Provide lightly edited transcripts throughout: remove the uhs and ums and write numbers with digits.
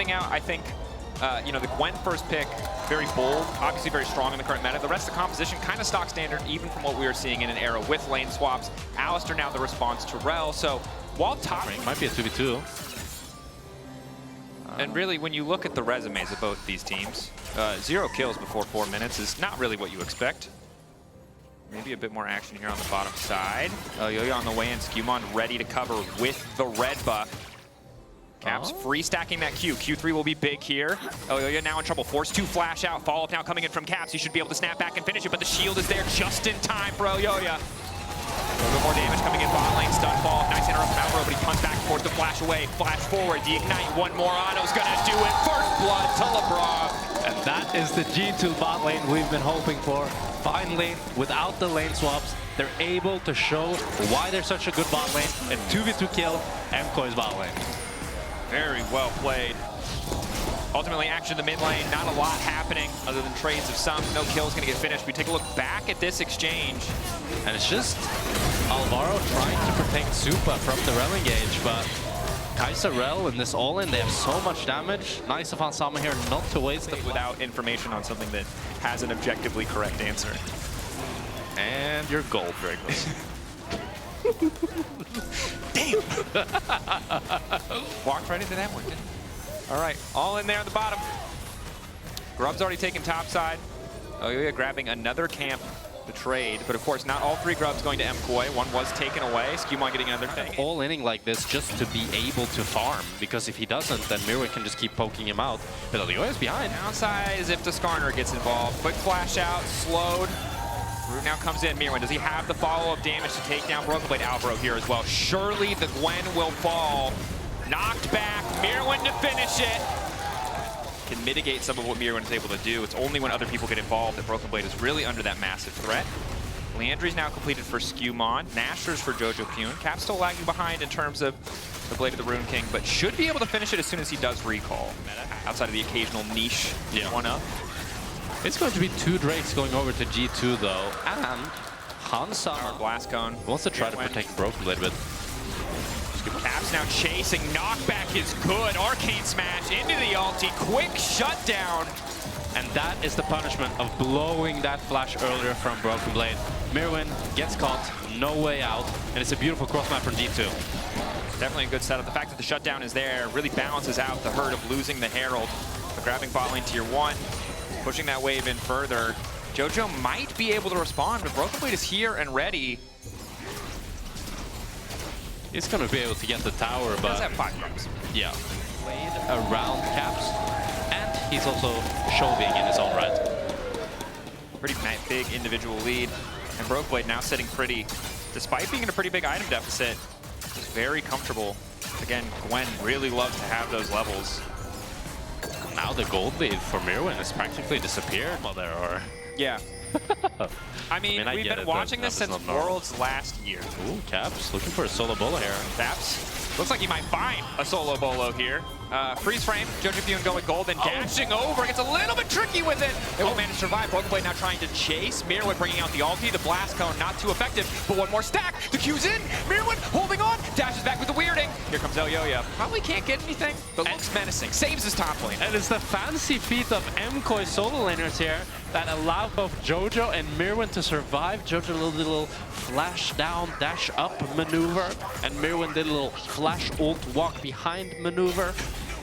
standing out, I think, you know, the Gwen first pick, very bold, obviously very strong in the current meta. The rest of the composition kind of stock standard, even from what we were seeing in an era with lane swaps. Alistar now the response to Rel. So while top might be a 2v2. And really, when you look at the resumes of both these teams, 0 kills before 4 minutes is not really what you expect. Maybe a bit more action here on the bottom side. Yo-Yo on the way in, Skewmon ready to cover with the red buff. Caps free stacking that Q. Q3 will be big here. Yo-Yo now in trouble, forced to flash out. Follow-up now coming in from Caps. He should be able to snap back and finish it, but the shield is there just in time for Yo-Yo. A little bit more damage coming in bot lane, stun fall. Nice interrupt from Alvaro, but he punts back and forth to flash away. Flash forward, the ignite, one more auto's gonna do it. First blood to LeBron. And that is the G2 bot lane we've been hoping for. Finally, without the lane swaps, they're able to show why they're such a good bot lane. And 2v2 kill MKOI's bot lane. Very well played. Ultimately, action in the mid lane, not a lot happening other than trades of some. No kills gonna get finished. We take a look back at this exchange. And it's just Alvaro trying to protect Supa from the Rel engage, but KazaLoLL in this all-in, they have so much damage. Nice of Hansama here not to waste it without information on something that has an objectively correct answer. And you're gold, very close. Damn! Walked right into that one, didn't he? All right, all in there on the bottom. Grub's already taken top side. Oh yeah, grabbing another camp, the trade. But of course, not all 3 Grubs going to MCOY. One was taken away. Skewmon getting another thing. All inning like this just to be able to farm, because if he doesn't, then MCOY can just keep poking him out. But Yo-Yo is behind. Downside is if the Skarner gets involved. Quick flash out, slowed. Root now comes in. Mirwin, does he have the follow-up damage to take down Broken Blade Alvaro here as well? Surely the Gwen will fall. Knocked back, Mirwin to finish it. Can mitigate some of what Mirwin is able to do. It's only when other people get involved that Broken Blade is really under that massive threat. Leandry's now completed for Skewmon. Nashor's for Jojo Pune. Cap's still lagging behind in terms of the Blade of the Rune King, but should be able to finish it as soon as he does recall. Outside of the occasional niche one-up. It's going to be 2 Drakes going over to G2 though, and Hansa Blast Cone wants to try to protect Broken Blade with. Caps now chasing, knockback is good, Arcane Smash into the ulti, quick shutdown. And that is the punishment of blowing that flash earlier from Broken Blade. Mirwin gets caught, no way out, and it's a beautiful cross map from G2. Definitely a good setup. The fact that the shutdown is there really balances out the hurt of losing the Herald. But grabbing bot lane tier 1, pushing that wave in further. Jojo might be able to respond, but Broken Blade is here and ready. He's going to be able to get the tower, but... He does have 5 Grubs. Yeah. Played around Caps, and he's also shoving in his own right. Pretty big individual lead, and Broken Blade now sitting pretty, despite being in a pretty big item deficit, is very comfortable. Again, Gwen really loves to have those levels. Now the gold lead for Mirwin has practically disappeared. Well, there are... Yeah. I mean, we've been watching this since Worlds last year. Ooh, Caps looking for a solo bolo here. Caps looks like he might find a solo bolo here. Freeze frame, Jojo Pune going gold and dashing over. Gets a little bit tricky with it. They won't manage to survive. Broken Blade now trying to chase. Mirwin bringing out the ulti. The blast cone not too effective, but one more stack. The Q's in. Mirwin holding on. Dashes back with the weirding. Here comes Yo-Yo. Probably can't get anything, but looks menacing. Saves his top lane. And it's the fancy feat of MKOI solo laners here that allow both Jojo and Mirwin to survive. Jojo did a little flash down, dash up maneuver, and Mirwin did a little flash ult walk behind maneuver.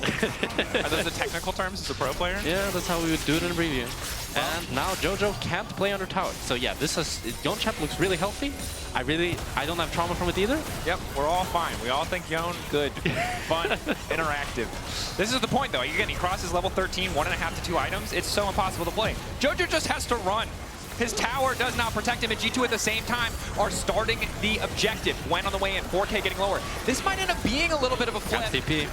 Are those the technical terms as a pro player? Yeah, that's how we would do it in preview. And now Jojo can't play under tower. So yeah, this is Yon Champ looks really healthy. I don't have trauma from it either. Yep, we're all fine. We all think Yon good, fun, interactive. This is the point though. Again, he crosses level 13, 1.5 to 2 items. It's so impossible to play. Jojo just has to run. His tower does not protect him, and G2 at the same time are starting the objective. Gwen on the way in, 4K getting lower. This might end up being a little bit of a flip. TP.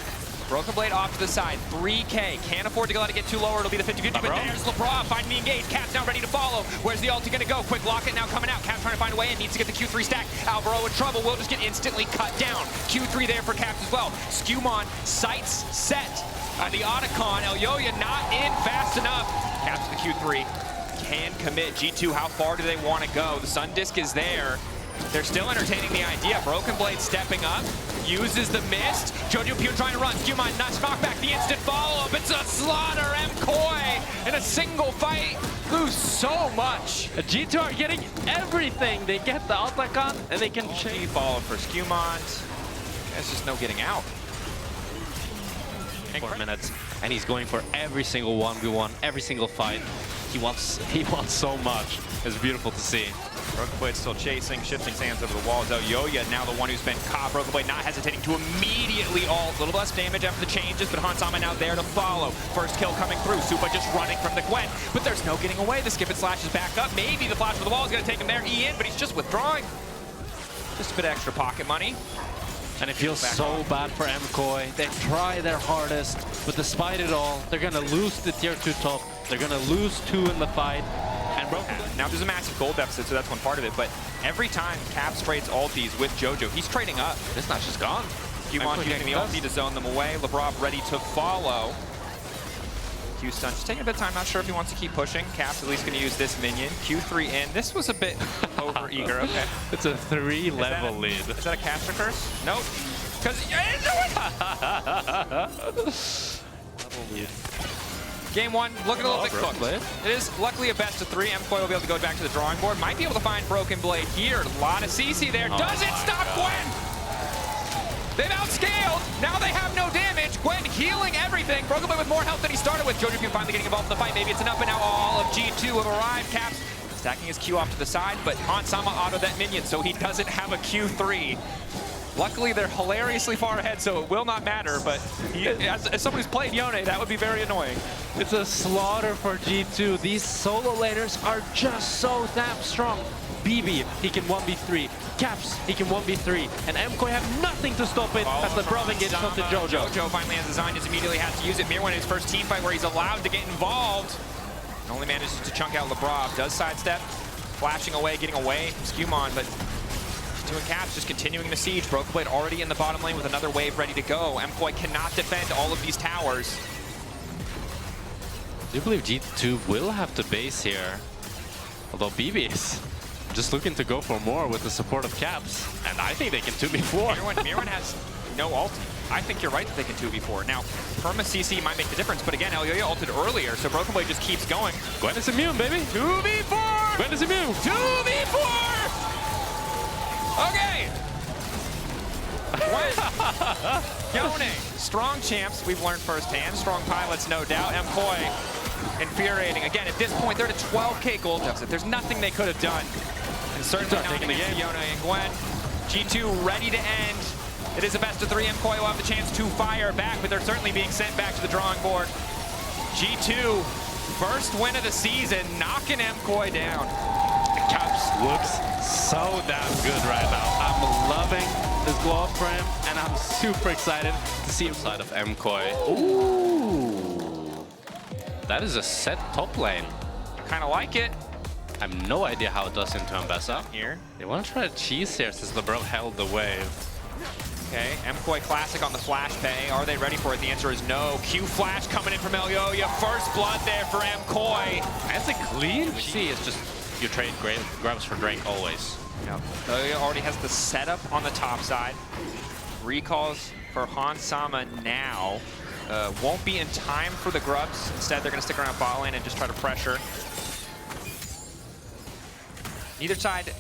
Broken Blade off to the side, 3K. Can't afford to let it get too lower. It'll be the 50-50, but there's LeBron finding the engage. Cap's now ready to follow. Where's the ulti gonna go? Quick locket now coming out. Cap's trying to find a way in, needs to get the Q3 stack. Alvaro in trouble, will just get instantly cut down. Q3 there for Caps as well. Skewmon, sights set. The Otacon, Yo-Yo not in fast enough. Caps the Q3, can commit. G2, how far do they want to go? The Sun Disc is there. They're still entertaining the idea. Broken Blade stepping up, uses the mist. Jojo Pune trying to run. Skewmon, knockback, the instant follow. slaughter MCOY in a single fight. Lose so much. G2 are getting everything. They get the Otacon and they can change. Follow for Skewmont. There's just no getting out. 4 minutes, and he's going for every single 1v1, every single fight. He wants so much. It's beautiful to see. Brokenblade still chasing, shifting sands over the wall. Yoya now the one who's been caught. Brokenblade not hesitating to immediately ult. A little less damage after the changes, but Hansama now there to follow. First kill coming through. Supa just running from the Gwen, but there's no getting away. The skip and slash is back up. Maybe the flash for the wall is going to take him there. In, but he's just withdrawing. Just a bit extra pocket money. And it feels so bad for MKOI. They try their hardest, but despite it all, they're gonna lose the tier 2 top. They're gonna lose 2 in the fight. And now there's a massive gold deficit, so that's one part of it. But every time Caps trades ultis with JoJo, he's trading up. this match is gone. Skewmont using the ulti to zone them away. LeBron ready to follow. Q-Stun just taking a bit of time, not sure if he wants to keep pushing. Caps at least going to use this minion. Q3 in. This was a bit over eager. Okay. It's a 3-level lead. Is that a caster curse? Nope. Because Game 1, looking a little bit cooked. It is luckily a best of 3. MCOY will be able to go back to the drawing board. Might be able to find Broken Blade here. A lot of CC there. Does it stop Gwen? They've outscaled. Now they have no damage. Gwen healing everything. Broken Blade with more health than he started with. JoJo finally getting involved in the fight. Maybe it's enough, but now all of G2 have arrived. Caps stacking his Q off to the side, but Hansama autoed that minion, so he doesn't have a Q3. Luckily, they're hilariously far ahead, so it will not matter, but as someone who's played Yone, that would be very annoying. It's a slaughter for G2. These solo laners are just so damn strong. BB, he can 1v3. Caps, he can 1v3. And MKOI have nothing to stop it as the Brother gets onto JoJo. JoJo finally has designed, just immediately has to use it. Mirwan in his first team fight where he's allowed to get involved. Only manages to chunk out LeBron. Does sidestep, flashing away, getting away from Skewmon, but doing Caps, just continuing the siege. Broken Blade already in the bottom lane with another wave ready to go. MCOY cannot defend all of these towers. I do believe G2 will have to base here. Although BB is just looking to go for more with the support of Caps. And I think they can 2v4. Mirwan has no ult. I think you're right that they can 2v4. Now, Perma CC might make the difference, but again, Elyoya ulted earlier, so Broken Blade just keeps going. Gwen is immune, baby. 2v4! Gwen is immune. 2v4! Okay. Yone, strong champs, we've learned firsthand. Strong pilots, no doubt. MCOY, infuriating. Again, at this point, they're at a 12K gold deficit. There's nothing they could have done. And certainly not taking the game. Yone and Gwen. G2 ready to end. It is a best of 3. MCOY will have the chance to fire back, but they're certainly being sent back to the drawing board. G2, first win of the season, knocking MCOY down. Caps looks so damn good right now. I'm loving this glow up for him, and I'm super excited to see him side of MKOI. Ooh, that is a set top lane. Kind of like it. I have no idea how it does into Ambessa. Here. They want to try to cheese here since LeBron held the wave. Okay, MCOY classic on the flash pay. Are they ready for it? The answer is no. Q flash coming in from Elyoya. First blood there for MCOY. That's a clean. We see it's just you trade grabs for Drake always. Yep. Elyoya already has the setup on the top side. Recalls for Hansama now. Won't be in time for the grubs. Instead, they're going to stick around bot lane and just try to pressure. Neither side,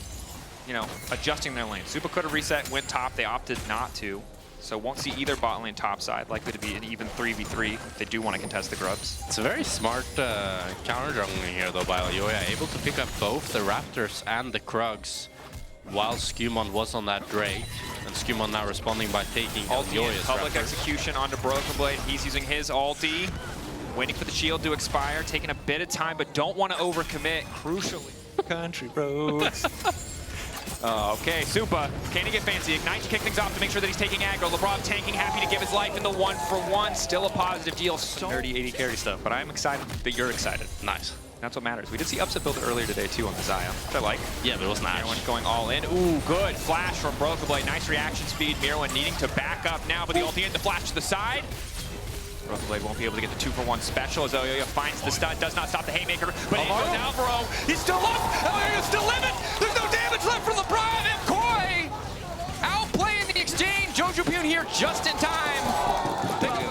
you know, adjusting their lane. Supa could have reset, went top. They opted not to. So won't see either bot lane top side. Likely to be an even 3v3 if they do want to contest the grubs. It's a very smart counter jungling here though by Elyoya. Able to pick up both the Raptors and the Krugs while Skewmon was on that Drake. And Skewmon now responding by taking Elyoya's public Raptors. execution onto Broken Blade. He's using his ulti. Waiting for the shield to expire. Taking a bit of time, but don't want to overcommit. Crucially. Country roads. Okay, Supa, can he get fancy? Ignite to kick things off to make sure that he's taking aggro. LeBron tanking, happy to give his life in the 1-for-1. Still a positive deal. So nerdy 80 carry stuff, but I'm excited that you're excited. Nice. That's what matters. We did see upset build earlier today too on the Xayah, which I like. Yeah, but it was nice. Mirwan going all in. Ooh, good flash from Broken Blade. Nice reaction speed. Mirwan needing to back up now, but the ulti in the flash to the side. Broken Blade won't be able to get the 2-for-1 special as Elyoya finds the stun, does not stop the haymaker, but he goes Alvaro. He's still up. Elyoya's still living. There's no damage left from LeBron. MCOY outplaying the exchange. JoJo here just in time.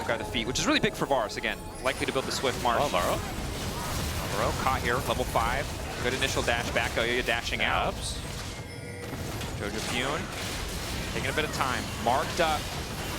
Grab the feet, which is really big for Varus. Again, likely to build the Swift March. Oh, Varro. Varro caught here, level 5. Good initial dash back. Yo-Yo dashing out. Jojo Pune taking a bit of time. Marked up.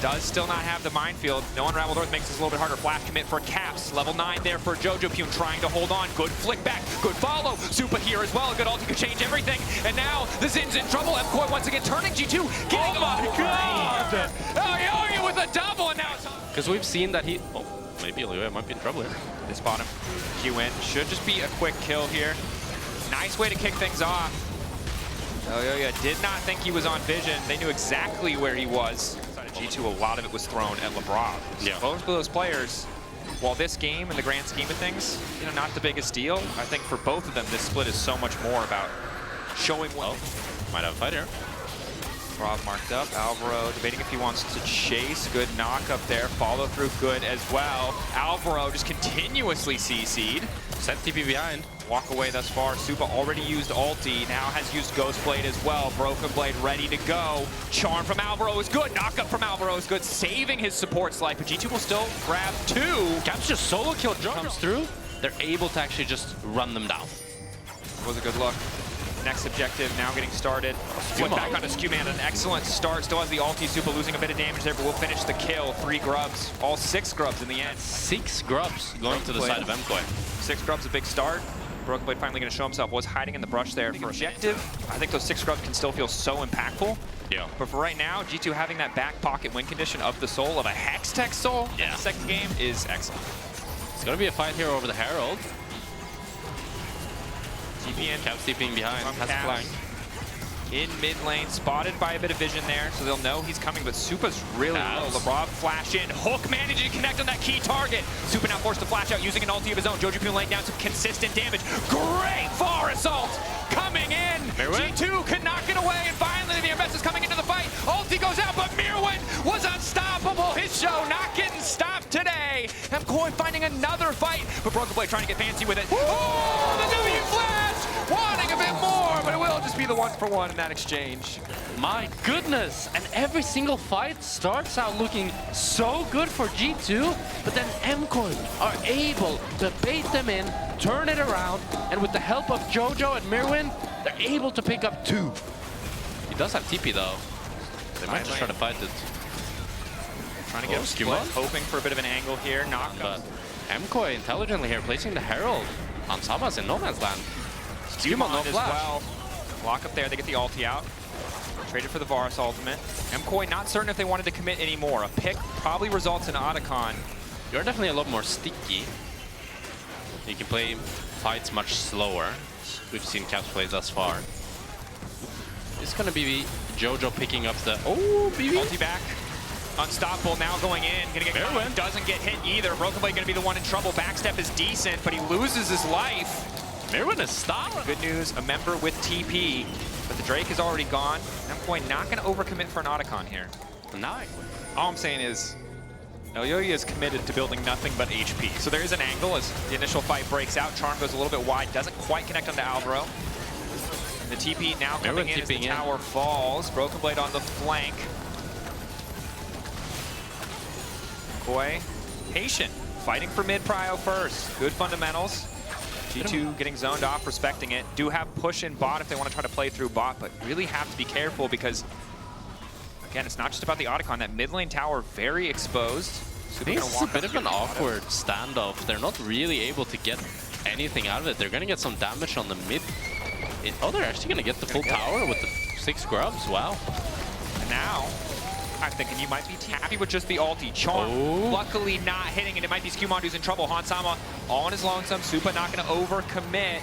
Does still not have the minefield. No Unraveled Earth makes this a little bit harder. Flash commit for Caps. Level 9 there for Jojo Pune trying to hold on. Good flick back. Good follow. Supa here as well. A good ulti could change everything. And now the Zin's in trouble. MKOI once again turning G2. Getting him on. God! Oh, Yo-Yo with a double. And now it's on. Because we've seen that he... Oh, maybe Yo-Yo might be in trouble here. This bottom Q in. Should just be a quick kill here. Nice way to kick things off. Yo-Yo did not think he was on vision. They knew exactly where he was. G2, a lot of it was thrown at LeBron. Yeah. Both of those players, while this game in the grand scheme of things, not the biggest deal, I think for both of them, this split is so much more about showing what. Might have a fight here. Rob marked up. Alvaro debating if he wants to chase. Good knock up there. Follow through good as well. Alvaro just continuously CC'd. Set TP behind. Walk away thus far. Supa already used ulti, now has used Ghost Blade as well. Broken Blade ready to go. Charm from Alvaro is good. Knock up from Alvaro is good, saving his support's life, but G2 will still grab 2. Caps just solo kill Jojo. Comes through. They're able to actually just run them down. Was a good look. Next objective now getting started. Flip back onto Skewman, an excellent start. Still has the ulti. Supa losing a bit of damage there, but we'll finish the kill. 3 grubs, all 6 grubs in the end. 6 grubs going to the side of MKOI. 6 grubs, a big start. Broken Blade finally going to show himself. Was hiding in the brush there for objective. I think those 6 scrubs can still feel so impactful. Yeah. But for right now, G2 having that back pocket win condition of the soul of a Hextech soul in the second game is excellent. It's going to be a fight here over the Herald. TP in. Caps TPing behind. Has a flank. In mid lane, spotted by a bit of vision there, so they'll know he's coming, but Supa's really low. LeBron flash in, Hook managing to connect on that key target. Supa now forced to flash out using an ulti of his own. Jojo Pune laying down some consistent damage. Great Var assault coming in. G2 could not get away, and finally the MS is coming into the fight. Ulti goes out, but Mirwin was unstoppable. His show not getting stopped today. MKOI finding another fight, but Broken Blade trying to get fancy with it. Oh, the W flash! Wanting a bit more, but it will just be the 1-for-1 in that exchange. My goodness, and every single fight starts out looking so good for G2, but then MKOI are able to bait them in, turn it around, and with the help of Jojo and Mirwin, they're able to pick up 2. He does have TP though. They might just try to fight it. Trying to get a split, hoping for a bit of an angle here. Knock but MKOI intelligently here, placing the Herald on Samas in no man's land. Skewman no flash. Well. Lock up there, they get the ulti out. Traded for the Varus ultimate. MKOI not certain if they wanted to commit anymore. A pick probably results in Otacon. You're definitely a lot more sticky. You can play fights much slower. We've seen Caps play thus far. It's gonna be Jojo picking up the BB. Ulti back. Unstoppable now going in. Gonna get caught. Doesn't get hit either. Broken Blade gonna be the one in trouble. Backstep is decent, but he loses his life. Mirwin is stopped. Good news, a member with TP, but the Drake is already gone. MKOI not going to overcommit for an Otacon here. All I'm saying is, Yo-Yo is committed to building nothing but HP. So there is an angle as the initial fight breaks out. Charm goes a little bit wide, doesn't quite connect onto Alvaro. And the TP now coming in as the tower falls. Broken Blade on the flank. MKOI, patient, fighting for mid prio first. Good fundamentals. G2 getting zoned off, respecting it. Do have push in bot if they want to try to play through bot, but really have to be careful because, again, it's not just about the Otacon. That mid lane tower very exposed. It's a bit of an awkward standoff. They're not really able to get anything out of it. They're going to get some damage on the mid. Oh, they're actually going to get the full tower with the 6 grubs. Wow. And now, I'm thinking you might be happy with just the ulti. Charm, luckily not hitting it. It might be Skewman who's in trouble. Hansama all on his lonesome. Supa not going to overcommit.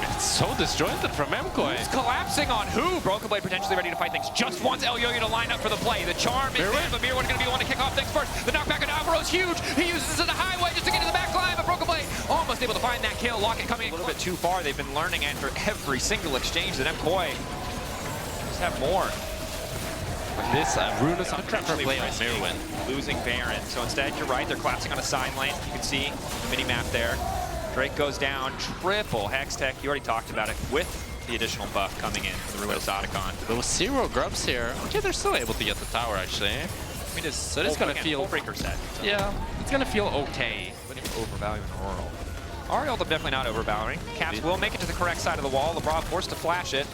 It's so disjointed from MKOI. He's collapsing on who? Broken Blade potentially ready to fight things. Just wants Yo-Yo to line up for the play. The Charm is in, but Mirwin going to be the one to kick off things first. The knockback on Alvaro is huge. He uses this as a highway just to get to the back line, but Broken Blade almost able to find that kill. Locket coming a little bit too far. They've been learning after every single exchange that MKOI just have more. This Runa's on trapper play on Mirwin. Losing Baron. So instead, you're right, they're collapsing on a side lane. You can see the mini-map there. Drake goes down, triple Hextech. You already talked about it with the additional buff coming in for the Runa's Otacon. There was 0 grubs here. Okay, they're still able to get the tower, actually. I mean, So it's gonna feel breaker set. So. Yeah, it's gonna feel okay. But even overvaluing Aural. Ariel definitely not overvaluing. Caps will make it to the correct side of the wall. LeBron forced to flash it.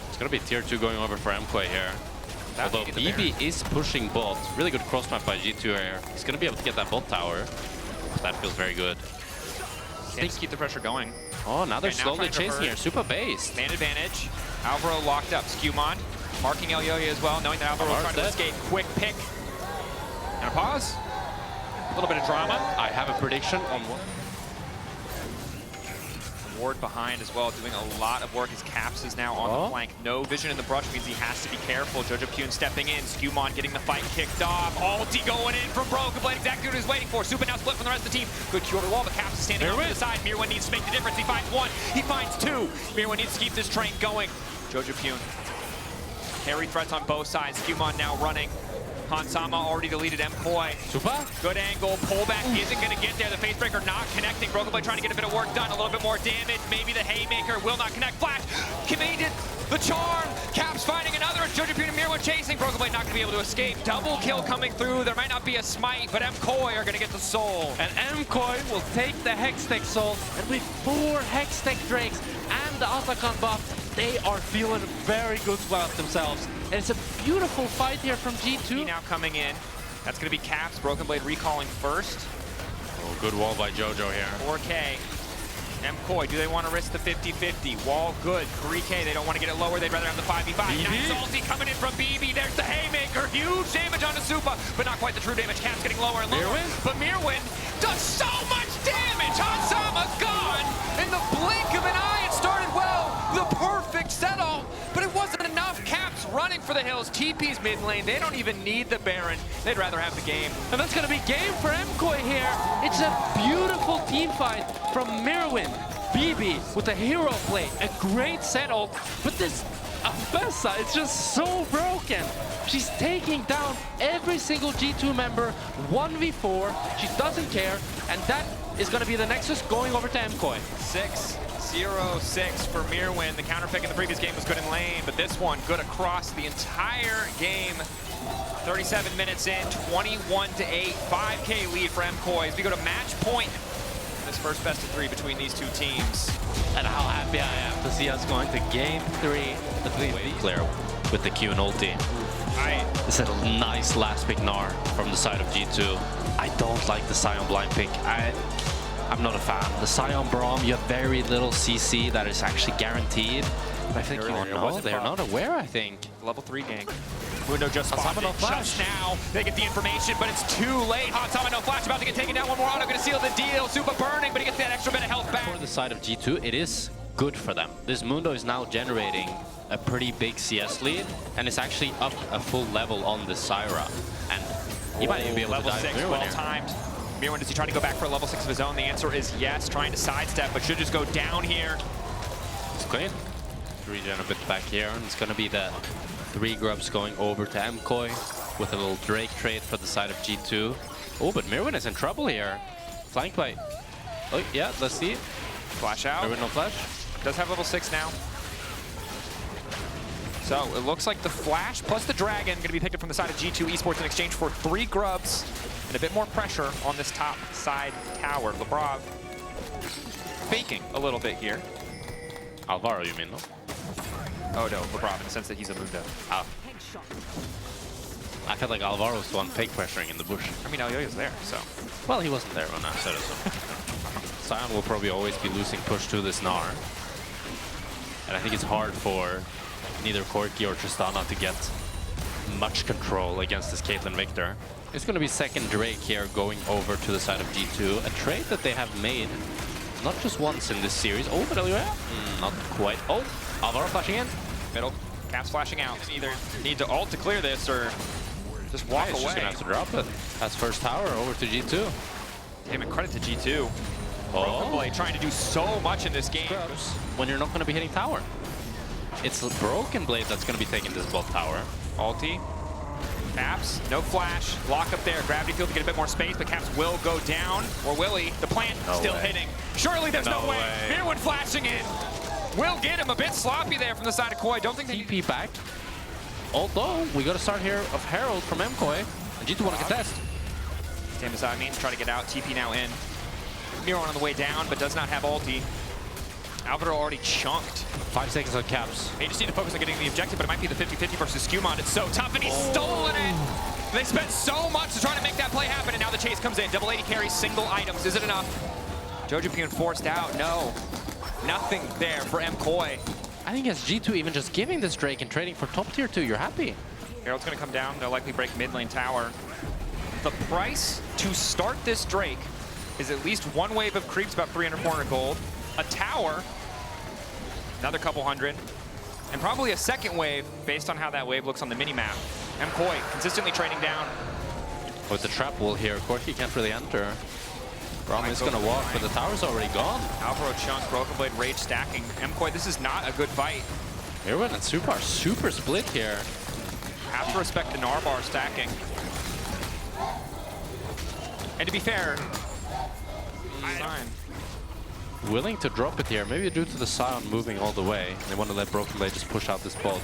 It's gonna be tier 2 going over for MKOI here. Although BB is pushing bot. Really good cross map by G2 here. He's gonna be able to get that bot tower. That feels very good. Can't keep the pressure going. Oh, now they're slowly chasing here. Super based. Man advantage. Alvaro locked up. Skewmon marking Elyoya as well, knowing that Alvaro was trying to escape. Quick pick. And a pause. A little bit of drama. I have a prediction on what. Ward behind as well, doing a lot of work as Caps is now on the flank. No vision in the brush means he has to be careful. Jojo Pune stepping in. Skewmon getting the fight kicked off. Ulti going in from Broken Blade. Exactly what he was waiting for. Super now split from the rest of the team. Good Q over the wall, but Caps is standing on the side. Mirwin needs to make the difference. He finds one. He finds two. Mirwin needs to keep this train going. Jojo Pune. Carry threats on both sides. Skewmon now running. Hansama already deleted MCOY. Super. Good angle. Pullback isn't going to get there. The Facebreaker not connecting. Broken Blade trying to get a bit of work done. A little bit more damage. Maybe the Haymaker will not connect. Flash. Committed the charm. Caps finding another. Jojo Pune and Mirwin chasing. Broken Blade not going to be able to escape. Double kill coming through. There might not be a smite, but MCOY are going to get the soul. And MCOY will take the Hextech soul. And with 4 Hextech Drakes and the Atakan buff, they are feeling very good about themselves. And it's a beautiful fight here from G2. Now coming in. That's going to be Caps. Broken Blade recalling first. Oh, good wall by Jojo here. 4K. MCOY, do they want to risk the 50-50? Wall good. 3K, they don't want to get it lower. They'd rather have the 5v5. Nice ulti coming in from BB. There's the Haymaker. Huge damage on the Supa, but not quite the true damage. Caps getting lower and lower. Mirwin? But Mirwin does so much damage. Hansama gone. In the blink of an eye, it started well. The perfect setup, but it wasn't enough. Caps running for the hills. TP's mid lane. They don't even need the Baron. They'd rather have the game. And that's going to be game for MCOY here. It's a beautiful team fight from Mirwin. BB with a hero play. A great set ult. But this Abessa is just so broken. She's taking down every single G2 member 1v4. She doesn't care. And that is going to be the Nexus going over to MCOY. 6-0-6 for Mirwin. The counter pick in the previous game was good in lane, but this one good across the entire game. 37 minutes in, 21-8, 5K lead for MCOY as we go to match point. This first best of 3 between these two teams. And how happy I am to see us going to game 3 between the player with the Q and ulti. This is a nice last pick Gnar from the side of G2. I don't like the Sion blind pick. I'm not a fan. The Sion Braum, you have very little CC that is actually guaranteed. But I think, oh no, they're not aware, I think. Level 3 gang. Mundo just spotted it just now. They get the information, but it's too late. Hansama no flash, about to get taken down. One more auto, gonna seal the deal. Super burning, but he gets that extra bit of health back. For the side of G2, it is good for them. This Mundo is now generating a pretty big CS lead, and it's actually up a full level on the Syra. And he might even be able to dive level 6, through well here. timed. Mirwin, does he try to go back for a level 6 of his own? The answer is yes, trying to sidestep, but should just go down here. It's clean. Regen a bit back here, and it's gonna be the 3 grubs going over to MCOY with a little Drake trade for the side of G2. Oh, but Mirwin is in trouble here. Flanked by... Oh, yeah, let's see. Flash out. Mirwin no flash. Does have level 6 now. So it looks like the flash plus the dragon going to be picked up from the side of G2 Esports in exchange for 3 grubs and a bit more pressure on this top side tower. Lebrov faking a little bit here. Alvaro, you mean, no? Oh no, Lebrov in the sense that he's a Mundo. Ah. I felt like Alvaro's the one fake pressuring in the bush. I mean, Elyoya's there, so. Well, he wasn't there when I said it, so. Sion will probably always be losing push to this Gnar. And I think it's hard for neither Corki or Tristana to get much control against this Caitlyn Victor. It's going to be second Drake here going over to the side of G2. A trade that they have made not just once in this series. Oh, but Elyoya? Not quite. Oh, Alvaro flashing in. Middle, Caps flashing out. Either need to ult to clear this or just walk away. He's just going to have to drop it. That's first tower over to G2. Damn it, credit to G2. Broken Blade trying to do so much in this game. When you're not going to be hitting tower. It's Broken Blade that's going to be taking this bot tower. Ulti. Caps, no flash. Lock up there. Gravity field to get a bit more space, but Caps will go down. Or will he? The plant still hitting. Surely there's no way. Mirwin flashing in. Will get him a bit sloppy there from the side of Koi. Don't think they TP back. Although, we got a start here of Herald from MCOY. And G2 want to contest. Stand beside means try to get out. TP now in. Miro on the way down, but does not have ulti. Alvaro already chunked. 5 seconds on caps. They just need to focus on getting the objective, but it might be the 50-50 versus Skewmon. It's so tough, and he's stolen it! They spent so much to try to make that play happen, and now the chase comes in. Double 80 carries, single items. Is it enough? Jojo being forced out. No. Nothing there for MCOY. I think as G2 even just giving this Drake and trading for top tier 2, you're happy. Herald's going to come down. They'll likely break mid lane tower. The price to start this Drake is at least one wave of creeps, about 300, 400 gold. A tower, another couple hundred, and probably a second wave based on how that wave looks on the mini-map. MKOI consistently trading down. With the trap wall here, Corki can't really enter. Rom is going to walk, but the tower's already gone. Alvaro chunk, Broken Blade, Rage stacking. MKOI, this is not a good fight. Irwin and Super are super split here. Have to respect the Narbar stacking. And to be fair, willing to drop it here, maybe due to the Scion moving all the way. They want to let Broken Blade just push out this bolt.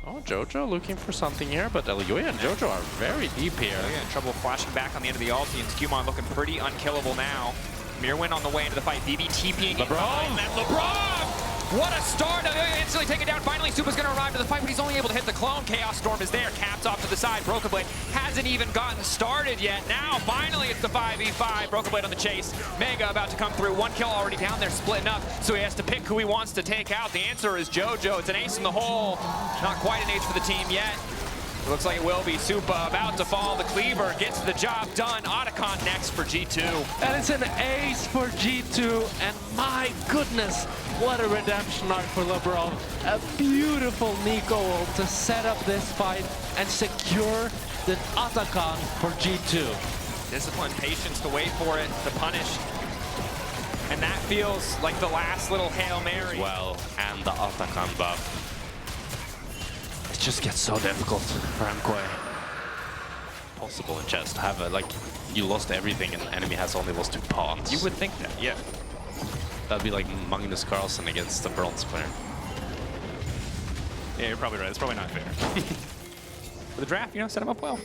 Oh, Jojo looking for something here, but Elyoya and Jojo are very deep here. Elyoya in trouble flashing back on the end of the ulti, and Skewmon looking pretty unkillable now. Mirwin on the way into the fight. BB TPing LeBron! And LeBron! What a start! Elyoya instantly taken down. Finally, Supa's going to arrive to the fight, but he's only able to hit the clone. Chaos Storm is there. Caps off to the side. Broken Blade hasn't even gotten started yet. Now, finally, it's the 5v5. Broken Blade on the chase. Mega about to come through. One kill already down there, splitting up. So he has to pick who he wants to take out. The answer is Jojo. It's an ace in the hole. Not quite an ace for the team yet. It looks like it will be. Supa about to fall. The Cleaver gets the job done. Otacon next for G2. And it's an ace for G2. And my goodness, what a redemption arc for LeBron. A beautiful Nico ult to set up this fight and secure the Otacon for G2. Discipline, patience to wait for it, to punish. And that feels like the last little Hail Mary. Well, and the Otacon buff. It just gets so difficult for MKOI. Possible in chess to have it, like, you lost everything and the enemy has only lost 2 pawns. You would think that, yeah. That'd be like Magnus Carlsen against the bronze player. Yeah, you're probably right. It's probably not fair. For the draft, you know, set him up well.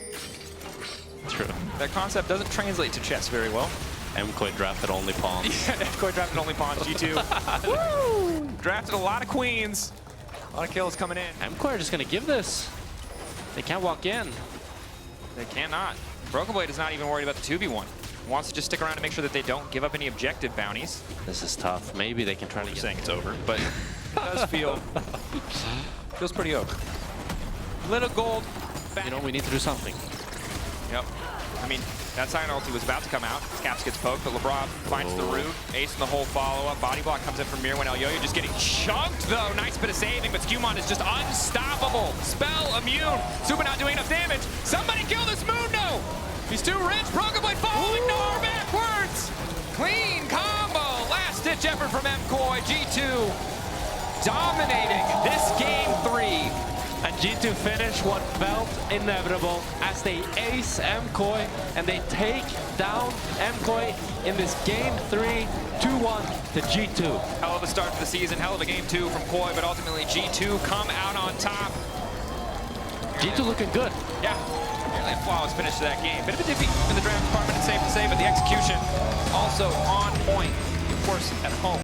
True. That concept doesn't translate to chess very well. MKOI drafted only pawns. Yeah, MKOI drafted only pawns, G2. Woo! Drafted a lot of queens. A lot of kills coming in. MKOI are just going to give this. They can't walk in. They cannot. Broken Blade is not even worried about the 2v1. Wants to just stick around to make sure that they don't give up any objective bounties. This is tough. Maybe they can try to I'm get... saying it's over, but it does feel... feels pretty over. Little gold. Back. You know, we need to do something. Yep. I mean, that Scion ulti was about to come out. Caps gets poked, but LeBron finds the root. Ace in the whole follow-up. Body block comes in from Mirwin. Elyoya just getting chunked, though. Nice bit of saving, but Skewmon is just unstoppable. Spell immune. Super not doing enough damage. Somebody kill this Mundo! He's too rich. Broken Blade following Nar backwards. Clean combo. Last-ditch effort from MCOY. G2 dominating this game 3. And G2 finish what felt inevitable as they ace MKOI and they take down MKOI in this game 3, 2-1 to G2. Hell of a start to the season, hell of a game 2 from KOI, but ultimately G2 come out on top. G2 looking good. Yeah, nearly a flawless finish to that game. Bit of a defeat in the draft department, it's safe to say, but the execution also on point. Of course, at home.